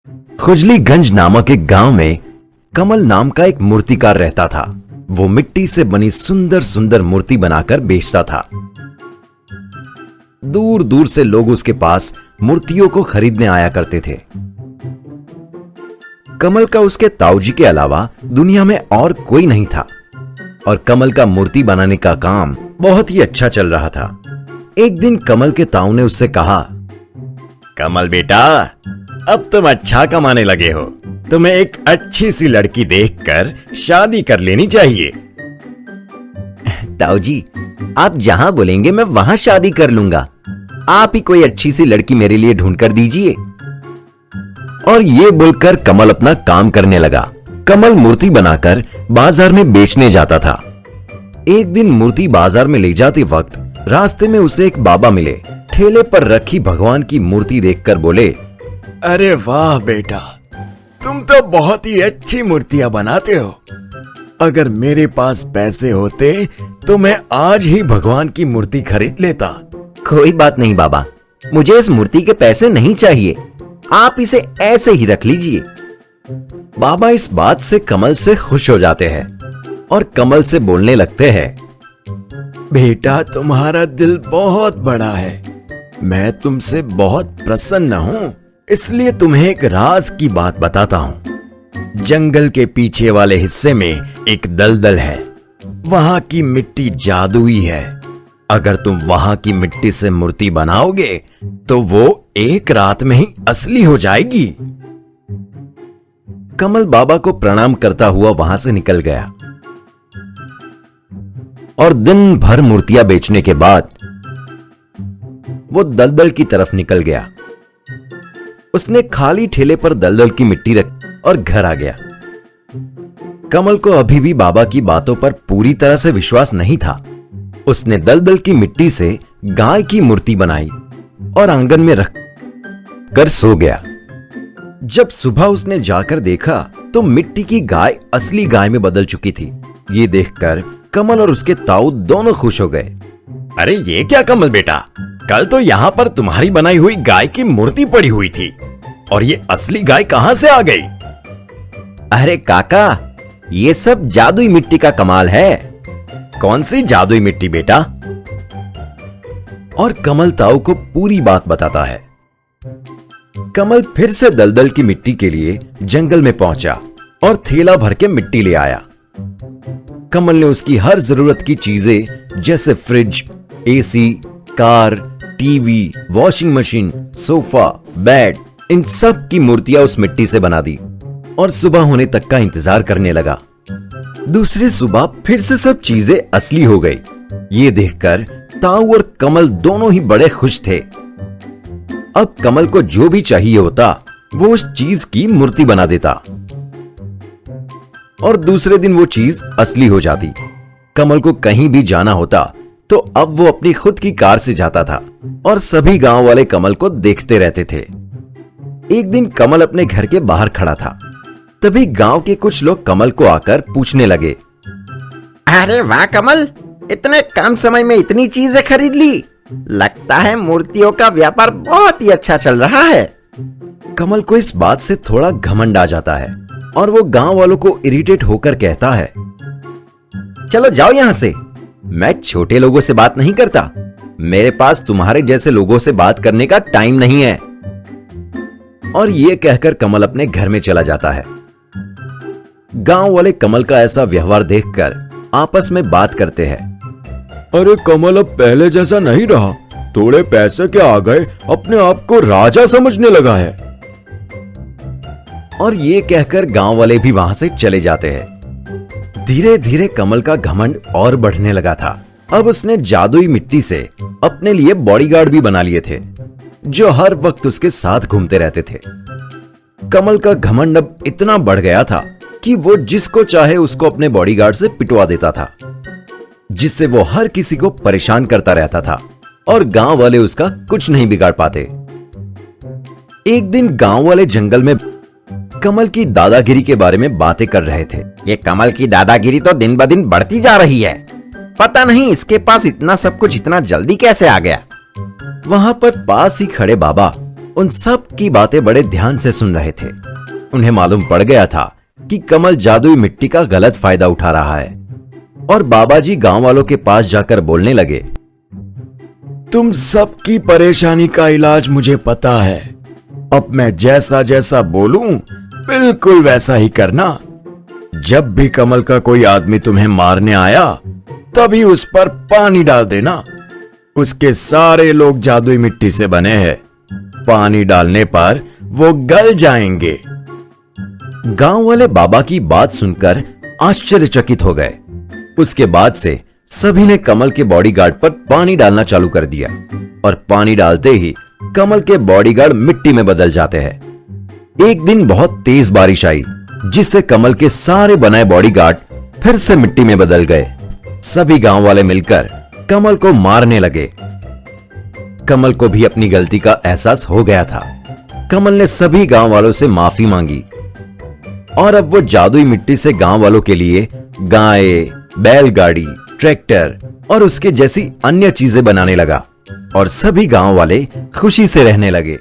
खुजलीगंज नामक एक गांव में कमल नाम का एक मूर्तिकार रहता था। वो मिट्टी से बनी सुंदर सुंदर मूर्ति बनाकर बेचता था। दूर दूर से लोग उसके पास मूर्तियों को खरीदने आया करते थे। कमल का उसके ताऊजी के अलावा दुनिया में और कोई नहीं था और कमल का मूर्ति बनाने का काम बहुत ही अच्छा चल रहा था। एक दिन कमल के ताऊ ने उससे कहा, कमल बेटा, अब तुम अच्छा कमाने लगे हो, तुम्हें एक अच्छी सी लड़की देखकर शादी कर लेनी चाहिए। ताऊजी, आप जहां बोलेंगे मैं वहां शादी कर लूंगा। आप ही कोई अच्छी सी लड़की मेरे लिए ढूंढ कर दीजिए। और ये बोलकर कमल अपना काम करने लगा। कमल मूर्ति बनाकर बाजार में बेचने जाता था। एक दिन मूर्ति बाजार में ले जाते वक्त रास्ते में उसे एक बाबा मिले। ठेले पर रखी भगवान की मूर्ति देखकर बोले, अरे वाह बेटा, तुम तो बहुत ही अच्छी मूर्तियां बनाते हो। अगर मेरे पास पैसे होते तो मैं आज ही भगवान की मूर्ति खरीद लेता। कोई बात नहीं बाबा, मुझे इस मूर्ति के पैसे नहीं चाहिए, आप इसे ऐसे ही रख लीजिए। बाबा इस बात से कमल से खुश हो जाते हैं और कमल से बोलने लगते हैं, बेटा, तुम्हारा दिल बहुत बड़ा है। मैं तुमसे बहुत प्रसन्न हूँ, इसलिए तुम्हें एक राज की बात बताता हूँ। जंगल के पीछे वाले हिस्से में एक दलदल है। वहां की मिट्टी जादुई है। अगर तुम वहां की मिट्टी से मूर्ति बनाओगे तो वो एक रात में ही असली हो जाएगी। कमल बाबा को प्रणाम करता हुआ वहां से निकल गया और दिन भर मूर्तियां बेचने के बाद वो दलदल की तरफ निकल गया। उसने खाली ठेले पर दलदल की मिट्टी रख और घर आ गया। कमल को अभी भी बाबा की बातों पर पूरी तरह से विश्वास नहीं था। उसने दलदल की मिट्टी से गाय की मूर्ति बनाई और आंगन में रख कर सो गया। जब सुबह उसने जाकर देखा तो मिट्टी की गाय असली गाय में बदल चुकी थी। ये देखकर कमल और उसके ताऊ दोनों खुश हो गए। अरे ये क्या कमल बेटा, कल तो यहाँ पर तुम्हारी बनाई हुई गाय की मूर्ति पड़ी हुई थी और ये असली गाय कहां से आ गई? अरे काका, ये सब जादुई मिट्टी का कमाल है। कौन सी जादुई मिट्टी बेटा? और कमल ताऊ को पूरी बात बताता है। कमल फिर से दलदल की मिट्टी के लिए जंगल में पहुंचा और थैला भर के मिट्टी ले आया। कमल ने उसकी हर जरूरत की चीजें जैसे fridge, AC, car, TV, washing machine, sofa, bed, इन सब की मूर्तियां उस मिट्टी से बना दी और सुबह होने तक का इंतजार करने लगा। दूसरी सुबह फिर से सब चीजें असली हो गई। ये देखकर ताऊ और कमल दोनों ही बड़े खुश थे। अब कमल को जो भी चाहिए होता वो उस चीज की मूर्ति बना देता और दूसरे दिन वो चीज असली हो जाती। कमल को कहीं भी जाना होता तो अब वो अपनी खुद की कार से जाता था और सभी गांव वाले कमल को देखते रहते थे। एक दिन कमल अपने घर के बाहर खड़ा था। तभी गांव के कुछ लोग कमल को आकर पूछने लगे, अरे वाह कमल, इतने कम समय में इतनी चीजें खरीद ली। लगता है मूर्तियों का व्यापार बहुत ही अच्छा चल रहा है। कमल को इस बात से थोड़ा घमंड आ जाता है और वो गांव वालों को इरिटेट होकर कहता है, चलो जाओ यहां से, मैं छोटे लोगों से बात नहीं करता। मेरे पास तुम्हारे जैसे लोगों से बात करने का टाइम नहीं है। और ये कहकर कमल अपने घर में चला जाता है। गांव वाले कमल का ऐसा व्यवहार देखकर आपस में बात करते हैं, अरे कमल अब पहले जैसा नहीं रहा, थोड़े पैसे के आ गए अपने आप को राजा समझने लगा है। और ये कहकर गांव वाले भी वहां से चले जाते हैं। धीरे धीरे कमल का घमंड और बढ़ने लगा था। अब उसने जादुई मिट्टी से अपने लिए बॉडीगार्ड भी बना लिए थे जो हर वक्त उसके साथ घूमते रहते थे। कमल का घमंड अब इतना बढ़ गया था कि वो जिसको चाहे उसको अपने बॉडीगार्ड से पिटवा देता था, जिससे वो हर किसी को परेशान करता रहता था और गांव वाले उसका कुछ नहीं बिगाड़ पाते। एक दिन गांव वाले जंगल में कमल की दादागिरी के बारे में बातें कर रहे थे। ये कमल की दादागिरी तो दिन ब दिन बढ़ती जा रही है। पता नहीं इसके पास इतना सब कुछ इतना जल्दी कैसे आ गया। वहां पर पास ही खड़े बाबा उन सब की बातें बड़े ध्यान से सुन रहे थे। उन्हें मालूम पड़ गया था कि कमल जादुई मिट्टी का गलत फायदा उठा रहा है और बाबा जी गांव वालों के पास जाकर बोलने लगे, तुम सबकी परेशानी का इलाज मुझे पता है। अब मैं जैसा जैसा बोलूं बिल्कुल वैसा ही करना। जब भी कमल का कोई आदमी तुम्हें मारने आया तभी उस पर पानी डाल देना। उसके सारे लोग जादुई मिट्टी से बने हैं। पानी डालने पर वो गल जाएंगे। गांव वाले बाबा की बात सुनकर आश्चर्यचकित हो गए। उसके बाद से सभी ने कमल के बॉडीगार्ड पर पानी डालना चालू कर दिया और पानी डालते ही कमल के बॉडीगार्ड मिट्टी में बदल जाते हैं। एक दिन बहुत तेज बारिश आई जिससे कमल के सारे बनाए बॉडीगार्ड फिर से मिट्टी में बदल गए। सभी गांव वाले मिलकर कमल को मारने लगे। कमल को भी अपनी गलती का एहसास हो गया था। कमल ने सभी गांव वालों से माफी मांगी और अब वो जादुई मिट्टी से गांव वालों के लिए गाय, बैलगाड़ी, ट्रैक्टर और उसके जैसी अन्य चीजें बनाने लगा और सभी गांव वाले खुशी से रहने लगे।